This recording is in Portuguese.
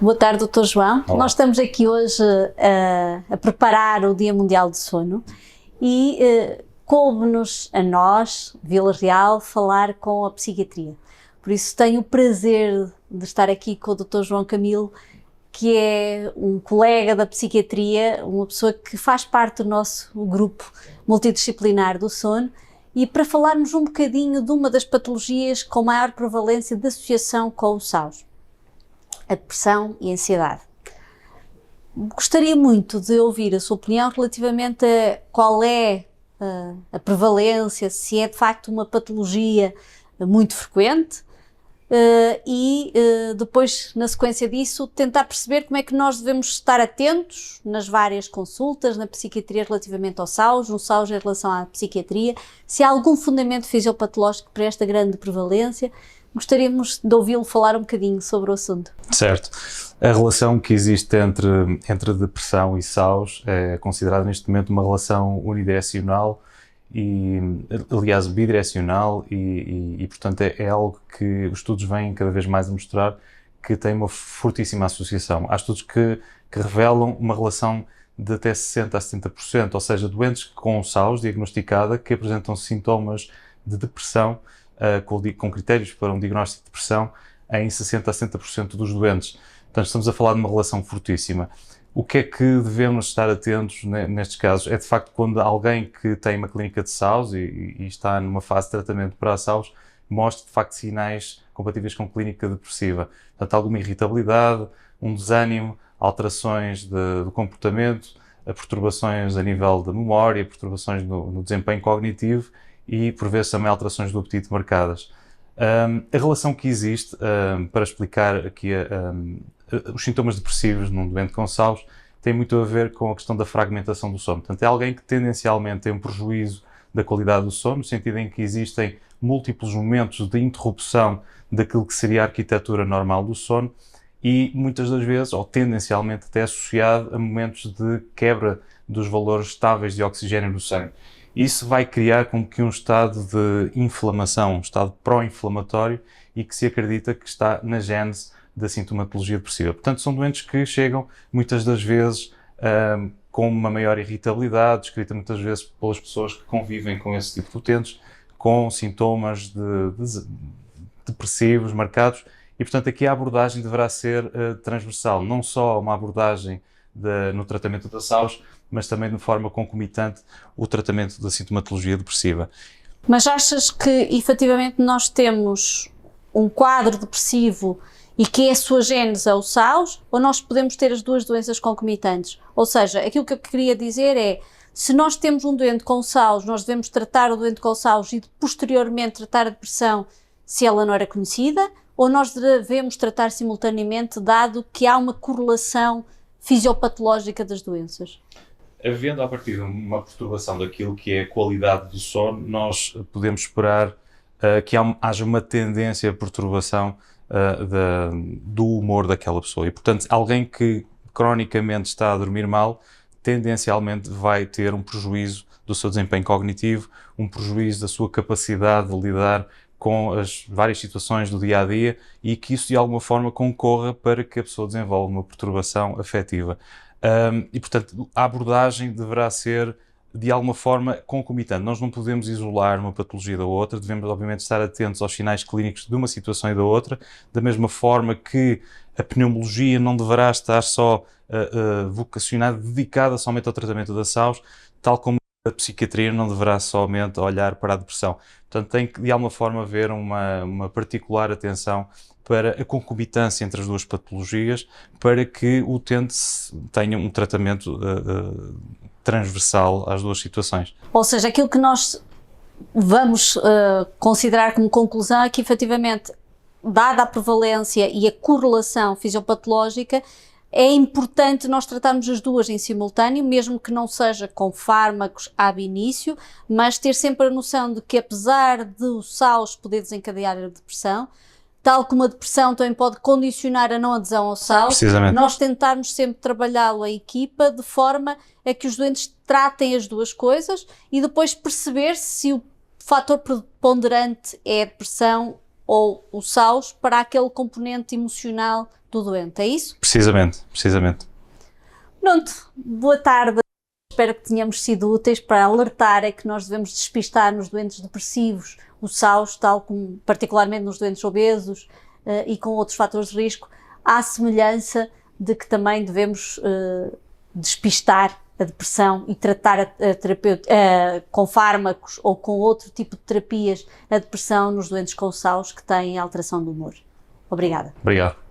Boa tarde, Dr. João. Olá. Nós estamos aqui hoje a preparar o Dia Mundial do Sono e coube-nos a nós, Vila Real, falar com a psiquiatria. Por isso tenho o prazer de estar aqui com o Dr. João Camilo, que é um colega da psiquiatria, uma pessoa que faz parte do nosso grupo multidisciplinar do sono, e para falarmos um bocadinho de uma das patologias com maior prevalência de associação com o SAUS, a depressão e a ansiedade. Gostaria muito de ouvir a sua opinião relativamente a qual é a prevalência, se é de facto uma patologia muito frequente, e depois, na sequência disso, tentar perceber como é que nós devemos estar atentos nas várias consultas, na psiquiatria relativamente ao SAUS, no SAUS em relação à psiquiatria, se há algum fundamento fisiopatológico para esta grande prevalência. Gostaríamos de ouvi-lo falar um bocadinho sobre o assunto. Certo. A relação que existe entre depressão e SAUS é considerada neste momento uma relação unidirecional e, aliás, bidirecional e portanto, é algo que os estudos vêm cada vez mais a mostrar que tem uma fortíssima associação. Há estudos que revelam uma relação de até 60% a 70%, ou seja, doentes com SAUS diagnosticada que apresentam sintomas de depressão com critérios para um diagnóstico de depressão em 60% a 70% dos doentes. Portanto, estamos a falar de uma relação fortíssima. O que é que devemos estar atentos nestes casos? É de facto quando alguém que tem uma clínica de SAUS e está numa fase de tratamento para a SAUS mostra de facto sinais compatíveis com clínica depressiva. Portanto, alguma irritabilidade, um desânimo, alterações do comportamento, perturbações a nível da memória, perturbações no desempenho cognitivo e, por vezes, também alterações do apetite marcadas. A relação que existe, para explicar aqui os sintomas depressivos num doente com SAUS, tem muito a ver com a questão da fragmentação do sono. Portanto, é alguém que tendencialmente tem um prejuízo da qualidade do sono, no sentido em que existem múltiplos momentos de interrupção daquilo que seria a arquitetura normal do sono e, muitas das vezes, ou tendencialmente até associado a momentos de quebra dos valores estáveis de oxigênio no sangue. Isso vai criar como que um estado de inflamação, um estado pró-inflamatório e que se acredita que está na gênese da sintomatologia depressiva. Portanto, são doentes que chegam muitas das vezes com uma maior irritabilidade, descrita muitas vezes pelas pessoas que convivem com esse tipo de utentes, com sintomas depressivos marcados e, portanto, aqui a abordagem deverá ser transversal, não só uma abordagem no tratamento da SAUS, mas também de forma concomitante o tratamento da sintomatologia depressiva. Mas achas que, efetivamente, nós temos um quadro depressivo e que é a sua gênese é o SAUS, ou nós podemos ter as duas doenças concomitantes? Ou seja, aquilo que eu queria dizer é, se nós temos um doente com SAUS, nós devemos tratar o doente com SAUS e posteriormente tratar a depressão se ela não era conhecida, ou nós devemos tratar simultaneamente, dado que há uma correlação fisiopatológica das doenças? Havendo a partir de uma perturbação daquilo que é a qualidade do sono, nós podemos esperar que haja uma tendência à perturbação do humor daquela pessoa. E, portanto, alguém que cronicamente está a dormir mal, tendencialmente vai ter um prejuízo do seu desempenho cognitivo, um prejuízo da sua capacidade de lidar com as várias situações do dia-a-dia e que isso de alguma forma concorra para que a pessoa desenvolva uma perturbação afetiva. E, portanto, a abordagem deverá ser de alguma forma concomitante. Nós não podemos isolar uma patologia da outra, devemos obviamente estar atentos aos sinais clínicos de uma situação e da outra, da mesma forma que a pneumologia não deverá estar só vocacionada, dedicada somente ao tratamento da SAUS, tal como a psiquiatria não deverá somente olhar para a depressão. Portanto, tem que de alguma forma haver uma particular atenção para a concomitância entre as duas patologias, para que o utente tenha um tratamento transversal às duas situações. Ou seja, aquilo que nós vamos considerar como conclusão é que, efetivamente, dada a prevalência e a correlação fisiopatológica, é importante nós tratarmos as duas em simultâneo, mesmo que não seja com fármacos ab início, mas ter sempre a noção de que, apesar de o SAUS poder desencadear a depressão, tal como a depressão também pode condicionar a não adesão ao SAUS, nós tentarmos sempre trabalhá-lo em equipa de forma a que os doentes tratem as duas coisas e depois perceber se o fator preponderante é a depressão ou o SAUS para aquele componente emocional do doente, é isso? Precisamente, precisamente. Pronto, boa tarde. Espero que tenhamos sido úteis para alertar que nós devemos despistar nos doentes depressivos o SAUS, tal como particularmente nos doentes obesos e com outros fatores de risco, à semelhança de que também devemos despistar a depressão e tratar com fármacos ou com outro tipo de terapias a depressão nos doentes com SAUS que têm alteração do humor. Obrigada. Obrigado.